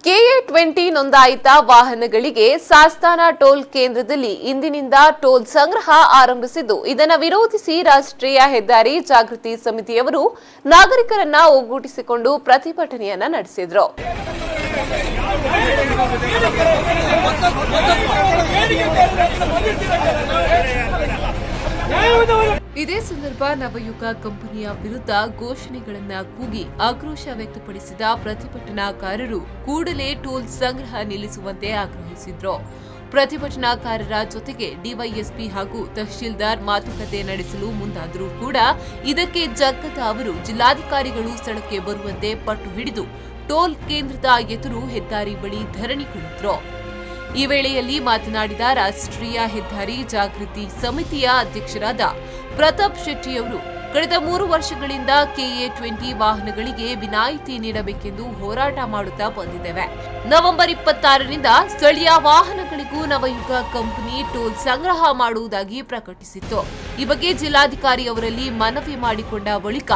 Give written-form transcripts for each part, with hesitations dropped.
KA20 ನೋಂದಾಯಿತ ವಾಹನಗಳಿಗೆ Sasthana toll ಕೇಂದ್ರದಲ್ಲಿ ಇಂದಿನಿಂದ ಟೋಲ್ ಸಂಗ್ರಹ ಆರಂಭಿಸಿದ್ದು, ಇದನ್ನು ವಿರೋಧಿಸಿ ರಾಷ್ಟ್ರೀಯ ಹೆದ್ದಾರಿ ಜಾಗೃತಿ ಸಮಿತಿಯವರು ನಾಗರಿಕರನ್ನ ಒಗ್ಗೂಡಿಸಿಕೊಂಡು ಪ್ರತಿಭಟನೆಯನ್ನ ನಡೆಸಿದರು. ಇದೇ ಸಂದರ್ಭ ನವಯುಗ ಕಂಪನಿಯ ವಿರುದ್ಧ ಘೋಷಣೆಗಳನ್ನ ಕೂಗಿ ಆಕ್ರೋಶ ವ್ಯಕ್ತಪಡಿಸಿದ ಪ್ರತಿಭಟನಾಕಾರರು ಕೂಡಲೇ ಟೋಲ್ ಸಂಗ್ರಹ ನಿಲ್ಲಿಸುವಂತೆ ಆಗ್ರಹಿಸಿದ್ರು. ಪ್ರತಿಭಟನಾಕಾರರ ಜೊತೆಗೆ ಡಿವೈಎಸ್ಪಿ ಹಾಗೂ ತಹಶೀಲ್ದಾರ್ ಮಾತುಕತೆ ನಡೆಸಲು ಮುಂದಾದರೂ ಕೂಡ ಇದಕ್ಕೆ ಜಗ್ಗದ ಅವರು ಜಿಲ್ಲಾಧಿಕಾರಿಗಳು ಸ್ಥಳಕ್ಕೆ ಬರುವಂತೆ ಪಟ್ಟು ಹಿಡಿದು ಟೋಲ್ ಕೇಂದ್ರದ ಎದುರು ಹೆದ್ದಾರಿ ಬಳಿ ಧರಣಿ ಕುಳಿತರು. ಈ ವೇಳೆಯಲ್ಲಿ ಮಾತನಾಡಿದ ರಾಷ್ಟ್ರೀಯ ಹೆದ್ದಾರಿ ಜಾಗೃತಿ ಸಮಿತಿಯ ಅಧ್ಯಕ್ಷರಾದ ಪ್ರತಾಪ್ ಶೆಟ್ಟಿಯವರು ಕಳೆದ 3 ವರ್ಷಗಳಿಂದ KA20 ವಾಹನಗಳಿಗೆ ವಿನಾಯಿತಿ ನೀಡಬೇಕೆಂದು ಹೋರಾಟ ಮಾಡುತ್ತಾ ಬಂದಿದ್ದೇವೆ. ನವೆಂಬರ್ 26ರಿಂದ ಸ್ಥಳೀಯ ವಾಹನಗಳಿಗೂ ನವಯುಗ ಕಂಪನಿ ಟೋಲ್ ಸಂಗ್ರಹ ಮಾಡುವುದಾಗಿ ಪ್ರಕಟಿಸಿತ್ತು. ಈ ಬಗ್ಗೆ ಜಿಲ್ಲಾಧಿಕಾರಿ ಅವರಲ್ಲಿ ಮನವಿ ಮಾಡಿಕೊಂಡ ಬಳಿಕ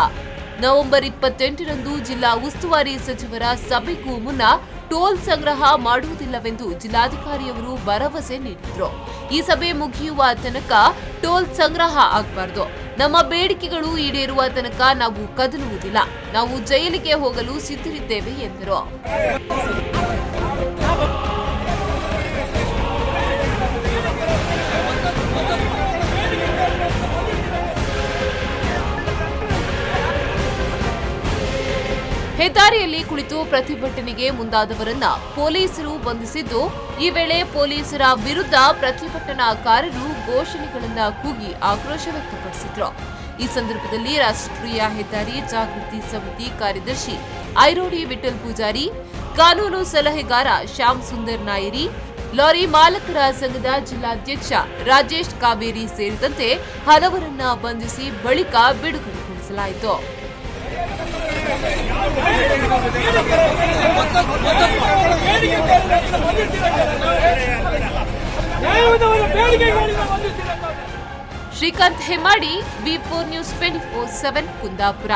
ನವೆಂಬರ್ 28ರಂದು ಜಿಲ್ಲಾ ಉಸ್ತುವಾರಿ ಸಚಿವರ ಸಭೆಗೂ ಮುನ್ನ ಟೋಲ್ ಸಂಗ್ರಹ ಮಾಡುವುದಿಲ್ಲವೆಂದು ಜಿಲ್ಲಾಧಿಕಾರಿಯವರು ಭರವಸೆ ನೀಡಿದ್ರು. ಈ ಸಭೆ ಮುಗಿಯುವ ತನಕ ಟೋಲ್ ಸಂಗ್ರಹ ಆಗಬಾರದು. ನಮ್ಮ ಬೇಡಿಕೆಗಳು ಈಡೇರುವ ತನಕ ನಾವು ಕದಲುವುದಿಲ್ಲ. ನಾವು ಜೈಲಿಗೆ ಹೋಗಲು ಸಿದ್ಧರಿದ್ದೇವೆ ಎಂದರು. ಹೆದ್ದಾರಿಯಲ್ಲಿ ಕುಳಿತು ಪ್ರತಿಭಟನೆಗೆ ಮುಂದಾದವರನ್ನ ಪೊಲೀಸರು ಬಂಧಿಸಿದ್ದು, ಈ ವೇಳೆ ಪೊಲೀಸರ ವಿರುದ್ಧ ಪ್ರತಿಭಟನಾಕಾರರು ಘೋಷಣೆಗಳನ್ನ ಕೂಗಿ ಆಕ್ರೋಶ ವ್ಯಕ್ತಪಡಿಸಿದ್ರು. ಈ ಸಂದರ್ಭದಲ್ಲಿ ರಾಷ್ಟ್ರೀಯ ಹೆದ್ದಾರಿ ಜಾಗೃತಿ ಸಮಿತಿ ಕಾರ್ಯದರ್ಶಿ ಐರೋಡಿ ವಿಠಲ್ ಪೂಜಾರಿ, ಕಾನೂನು ಸಲಹೆಗಾರ ಶ್ಯಾಮ್ ಸುಂದರ್ ನಾಯರಿ, ಲಾರಿ ಮಾಲಕರ ಸಂಘದ ಜಿಲ್ಲಾಧ್ಯಕ್ಷ ರಾಜೇಶ್ ಕಾವೇರಿ ಸೇರಿದಂತೆ ಹಲವರನ್ನ ಬಂಧಿಸಿ ಬಳಿಕ ಬಿಡುಗಡೆಗೊಳಿಸಲಾಯಿತು. Srikanth Hemmadi, V4 News 24/7 Kundapura.